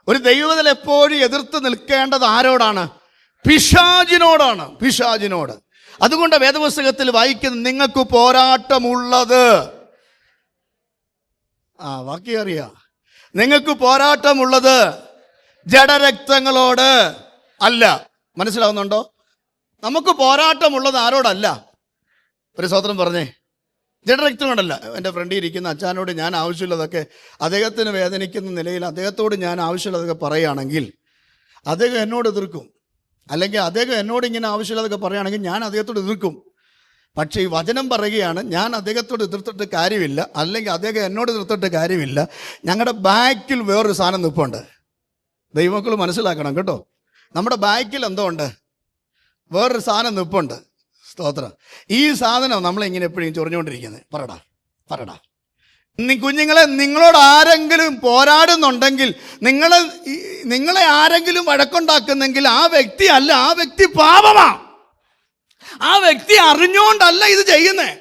ഒരു ദൈവത്തിൽ എപ്പോഴും എതിർത്ത് നിൽക്കേണ്ടത് ആരോടാണ്? പിശാചിനോടാണ്, പിശാചിനോട്. അതുകൊണ്ട് വേദപുസ്തകത്തിൽ വായിക്കുന്നത് നിങ്ങൾക്ക് പോരാട്ടമുള്ളത്, ബാക്കി അറിയാം, നിങ്ങൾക്ക് പോരാട്ടമുള്ളത് ജഡരക്തങ്ങളോട് അല്ല. മനസ്സിലാവുന്നുണ്ടോ? നമുക്ക് പോരാട്ടമുള്ളത് ആരോടല്ല? ഒരു സ്വതന്ത്രം പറഞ്ഞേ. ജഡരക്തങ്ങളോടല്ല. എൻ്റെ ഫ്രണ്ടിൽ ഇരിക്കുന്ന അച്ഛനോട് ഞാൻ ആവശ്യമുള്ളതൊക്കെ, അദ്ദേഹത്തിന് വേദനിക്കുന്ന നിലയിൽ അദ്ദേഹത്തോട് ഞാൻ ആവശ്യമുള്ളതൊക്കെ പറയുകയാണെങ്കിൽ അദ്ദേഹം എന്നോട് എതിർക്കും. അല്ലെങ്കിൽ അദ്ദേഹം എന്നോട് ഇങ്ങനെ ആവശ്യമുള്ളതൊക്കെ പറയുകയാണെങ്കിൽ ഞാൻ അദ്ദേഹത്തോട് എതിർക്കും. പക്ഷേ ഈ വചനം പറയുകയാണ്, ഞാൻ അദ്ദേഹത്തോട് എതിർത്തിട്ട് കാര്യമില്ല, അല്ലെങ്കിൽ അദ്ദേഹം എന്നോട് എതിർത്തിട്ട് കാര്യമില്ല. ഞങ്ങളുടെ ബാക്കിൽ വേറൊരു സാധനം നിൽപ്പുണ്ട്. ദൈവമക്കൾ മനസ്സിലാക്കണം കേട്ടോ. നമ്മുടെ ബാക്കിൽ എന്തോ ഉണ്ട്? വേറൊരു സാധനം നിൽപ്പുണ്ട്. സ്തോത്രം. ഈ സാധനം നമ്മളിങ്ങനെ എപ്പോഴും ചൊറിഞ്ഞുകൊണ്ടിരിക്കുന്നത്. പറടാ. കുഞ്ഞുങ്ങളെ, നിങ്ങളോട് ആരെങ്കിലും പോരാടുന്നുണ്ടെങ്കിൽ, നിങ്ങളെ ആരെങ്കിലും വഴക്കുണ്ടാക്കുന്നെങ്കിൽ ആ വ്യക്തി അല്ല, ആ വ്യക്തി പാപമാ. ആ വ്യക്തി അറിഞ്ഞുകൊണ്ടല്ല ഇത് ചെയ്യുന്നേ.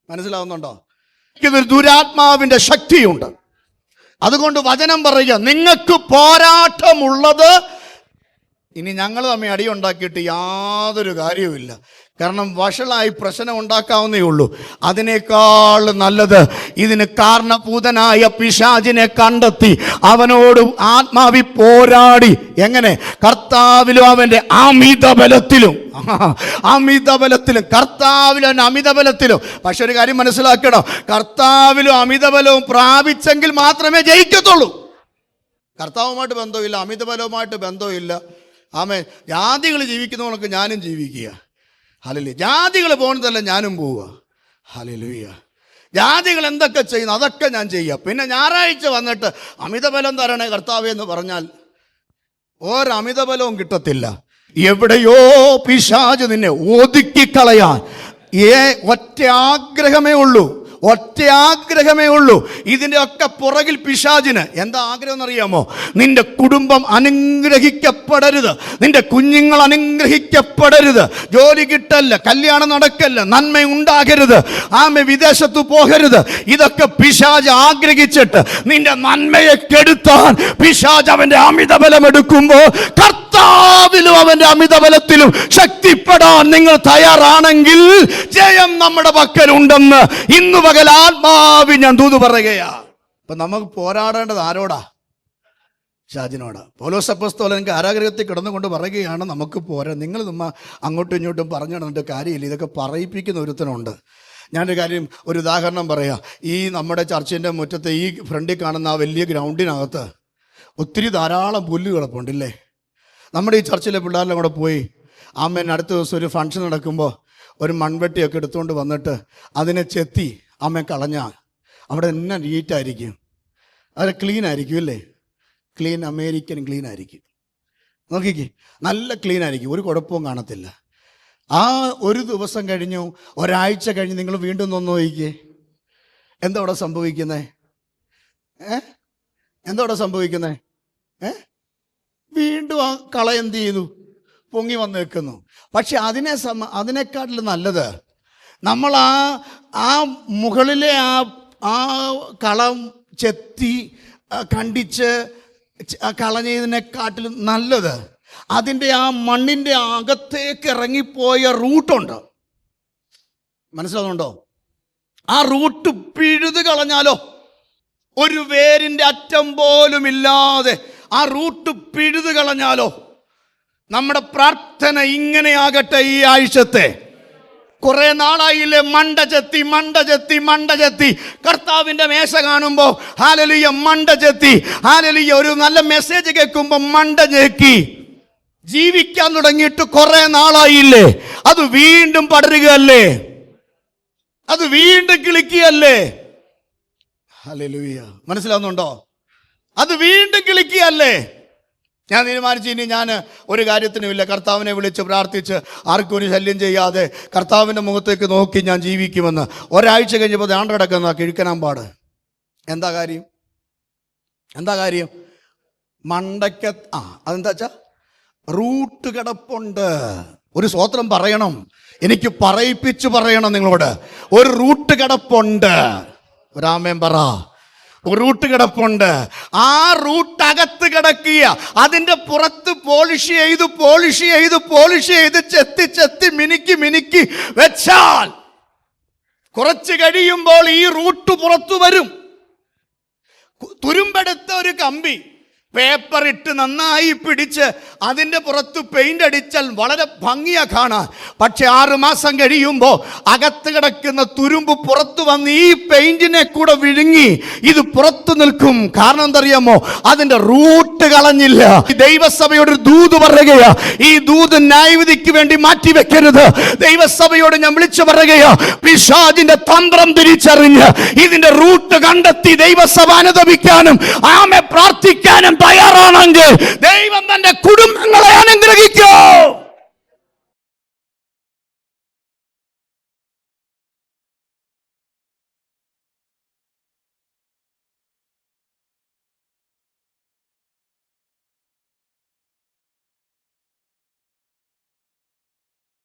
മനസ്സിലാവുന്നുണ്ടോ? ഇതൊരു ദുരാത്മാവിന്റെ ശക്തിയുണ്ട്. അതുകൊണ്ട് വചനം പറയുക, നിങ്ങൾക്ക് പോരാട്ടമുള്ളത്. ഇനി ഞങ്ങൾ തമ്മിൽ അടിയുണ്ടാക്കിയിട്ട് യാതൊരു കാര്യവുമില്ല. കാരണം വഷളായി പ്രശ്നം ഉണ്ടാക്കാവുന്നേ ഉള്ളൂ. അതിനേക്കാൾ നല്ലത് ഇതിന് കാരണഭൂതനായ പിശാചിനെ കണ്ടെത്തി അവനോട് ആത്മാവി പോരാടി. എങ്ങനെ? കർത്താവിലും അവൻ്റെ അമിതബലത്തിലും, കർത്താവിലും അവൻ്റെ അമിതബലത്തിലും. പക്ഷെ ഒരു കാര്യം മനസ്സിലാക്കണം, കർത്താവിലും അമിതബലവും പ്രാപിച്ചെങ്കിൽ മാത്രമേ ജയിക്കത്തുള്ളൂ. കർത്താവുമായിട്ട് ബന്ധമില്ല, അമിതബലവുമായിട്ട് ബന്ധമില്ല. ആമേ. ജാതികൾ ജീവിക്കുന്നവർക്ക് ഞാനും ജീവിക്കുക. ഹല്ലേലൂയ. ജാതികൾ പോകുന്നതല്ല ഞാനും പോവുക. ഹല്ലേലൂയ. ജാതികൾ എന്തൊക്കെ ചെയ്യുന്നു അതൊക്കെ ഞാൻ ചെയ്യുക. പിന്നെ ഞായറാഴ്ച വന്നിട്ട് അമിതബലം തരണേ കർത്താവേ എന്ന് പറഞ്ഞാൽ ഒരമിതബലവും കിട്ടത്തില്ല. എവിടെയോ പിശാച് നിന്നെ ഒതുക്കിക്കളയാൻ ഒറ്റ ആഗ്രഹമേ ഉള്ളൂ. ഇതിൻ്റെ ഒക്കെ പുറകിൽ പിശാചിന് എന്താ ആഗ്രഹം എന്നറിയാമോ? നിന്റെ കുടുംബം അനുഗ്രഹിക്കപ്പെടരുത്, നിന്റെ കുഞ്ഞുങ്ങൾ അനുഗ്രഹിക്കപ്പെടരുത്, ജോലി കിട്ടല്ല, കല്യാണം നടക്കല്ല, നന്മ ഉണ്ടാകരുത്, വിദേശത്ത് പോകരുത്. ഇതൊക്കെ പിശാച് ആഗ്രഹിച്ചിട്ട് നിന്റെ നന്മയെ കെടുത്താൻ പിശാച് അവന്റെ അമിതബലം എടുക്കുമ്പോൾ കർത്താവിലും അവന്റെ അമിതബലത്തിലും ശക്തിപ്പെടാൻ നിങ്ങൾ തയ്യാറാണെങ്കിൽ ജയം നമ്മുടെ പക്കലുണ്ടെന്ന് ഇന്നു പകൽ ആത്മാവിൽ ഞാൻ ദൂത് പറയുകയാ. അപ്പൊ നമുക്ക് പോരാടേണ്ടത് ആരോടാ? പിശാചിനോടാ. പൗലോസ് അപ്പോസ്തലൻ കാരാഗൃഹത്തിൽ കിടന്നുകൊണ്ട് പറയുകയാണ്, നമുക്ക് പോരാ. നിങ്ങൾ അങ്ങോട്ടും ഇങ്ങോട്ടും പറഞ്ഞു നടന്നിട്ട് കാര്യമില്ല. ഇതൊക്കെ പറയിപ്പിക്കുന്ന ഒരുത്തനുണ്ട്. ഞാനൊരു കാര്യം, ഒരു ഉദാഹരണം പറയാം. ഈ നമ്മുടെ ചർച്ചിൻ്റെ മുറ്റത്ത് ഈ ഫ്രണ്ടിൽ കാണുന്ന ആ വലിയ ഗ്രൗണ്ടിനകത്ത് ഒത്തിരി ധാരാളം പുല്ല് കിടപ്പുണ്ടല്ലേ. നമ്മുടെ ഈ ചർച്ചിലെ പിള്ളേരെല്ലാം കൂടെ പോയി അടുത്ത ദിവസം ഒരു ഫംഗ്ഷൻ നടക്കുമ്പോൾ ഒരു മൺവെട്ടിയൊക്കെ എടുത്തുകൊണ്ട് വന്നിട്ട് അതിനെ ചെത്തി കളഞ്ഞാൽ അവിടെ എന്നെ നീറ്റായിരിക്കും, അത് ക്ലീൻ ആയിരിക്കും അല്ലേ? ക്ലീൻ, അമേരിക്കൻ ക്ലീൻ ആയിരിക്കും. നോക്കിക്കേ, നല്ല ക്ലീൻ ആയിരിക്കും, ഒരു കുഴപ്പവും കാണത്തില്ല. ആ ഒരു ദിവസം കഴിഞ്ഞു, ഒരാഴ്ച കഴിഞ്ഞ് നിങ്ങൾ വീണ്ടും ഒന്ന് നോക്കിക്കേ, എന്താ അവിടെ സംഭവിക്കുന്നത്? വീണ്ടും ആ കള എന്ത് ചെയ്തു? പൊങ്ങി വന്ന് നിൽക്കുന്നു. പക്ഷെ അതിനേക്കാട്ടിലും നല്ലത് നമ്മൾ ആ മുകളിലെ ആ കളം ചെത്തി കണ്ടിച്ച് കളഞ്ഞതിനെക്കാട്ടിലും നല്ലത് അതിൻ്റെ ആ മണ്ണിൻ്റെ അകത്തേക്ക് ഇറങ്ങിപ്പോയ റൂട്ടുണ്ട്. മനസ്സിലാവുന്നുണ്ടോ? ആ റൂട്ട് പിഴുത് കളഞ്ഞാലോ, ഒരു വേരിൻ്റെ അറ്റം പോലും ഇല്ലാതെ ആ റൂട്ട് പിഴുത് കളഞ്ഞാലോ. നമ്മുടെ പ്രാർത്ഥന ഇങ്ങനെയാകട്ടെ. ഈ ആഴ്ചത്തെ കുറെ നാളായില്ലേ മണ്ട ചെത്തി കർത്താവിന്റെ മേശ കാണുമ്പോൾ ഹല്ലേലൂയ മണ്ട ചെത്തി, ഹല്ലേലൂയ ഒരു നല്ല മെസ്സേജ് കേൾക്കുമ്പോൾ മണ്ട ഞെക്കി ജീവിക്കാൻ തുടങ്ങിയിട്ട് കുറെ നാളായില്ലേ? അത് വീണ്ടും പടരുകയല്ലേ, അത് വീണ്ടും കിളിക്കുകയല്ലേ? ഹല്ലേലൂയ. മനസ്സിലാവുന്നുണ്ടോ? അത് വീണ്ടും കിളിക്കുകയല്ലേ? ഞാൻ തീരുമാനിച്ചു, ഇനി ഞാൻ ഒരു കാര്യത്തിനുമില്ല, കർത്താവിനെ വിളിച്ച് പ്രാർത്ഥിച്ച് ആർക്കും ഒരു ശല്യം ചെയ്യാതെ കർത്താവിൻ്റെ മുഖത്തേക്ക് നോക്കി ഞാൻ ജീവിക്കുമെന്ന്. ഒരാഴ്ച കഴിഞ്ഞപ്പോൾ ദാണ്ട് കിടക്കുന്ന കിഴുക്കനാമ്പാട്. എന്താ കാര്യം? മണ്ടയ്ക്ക് അതെന്താ വെച്ചാ റൂട്ട് കിടപ്പുണ്ട്. ഒരു സ്തോത്രം പറയണം, എനിക്ക് പറയിപ്പിച്ചു പറയണം നിങ്ങളോട്. ഒരു റൂട്ട് കിടപ്പുണ്ട്. ഒരാമേൻ പറ. റൂട്ട് കിടപ്പുണ്ട്. ആ റൂട്ട് അകത്ത് കിടക്കുക. അതിൻ്റെ പുറത്ത് പോളിഷ് ചെയ്ത് ചെത്തി മിനുക്കി വെച്ചാൽ കുറച്ച് കഴിയുമ്പോൾ ഈ റൂട്ട് പുറത്തു വരും. തുരുമ്പെടുത്ത ഒരു കമ്പി പേപ്പർ ഇട്ട് നന്നായി പിടിച്ച് അതിൻ്റെ പുറത്ത് പെയിന്റ് അടിച്ചാൽ വളരെ ഭംഗിയാ കാണാൻ. പക്ഷെ 6 മാസം കഴിയുമ്പോൾ അകത്ത് കിടക്കുന്ന തുരുമ്പ് പുറത്തു വന്ന് ഈ പെയിന്റിനെ കൂടെ വിഴുങ്ങി ഇത് പുറത്തു നിൽക്കും. കാരണം എന്തറിയാമോ? അതിന്റെ റൂട്ട് കളഞ്ഞില്ല. ദൈവസഭയോട് ഒരു ദൂത് പറയുകയാ. ഈ ദൂത് ന്യായവിധിക്ക് വേണ്ടി മാറ്റി വെക്കരുത്. ദൈവസഭയോട് ഞാൻ വിളിച്ചു പറയുകയാ, പിശാചിന്റെ തന്ത്രം തിരിച്ചറിഞ്ഞ് ഇതിന്റെ റൂട്ട് കണ്ടെത്തി ദൈവസഭ അനുദപിക്കാനും ആമെ പ്രാർത്ഥിക്കാനും തയ്യാറാണെങ്കിൽ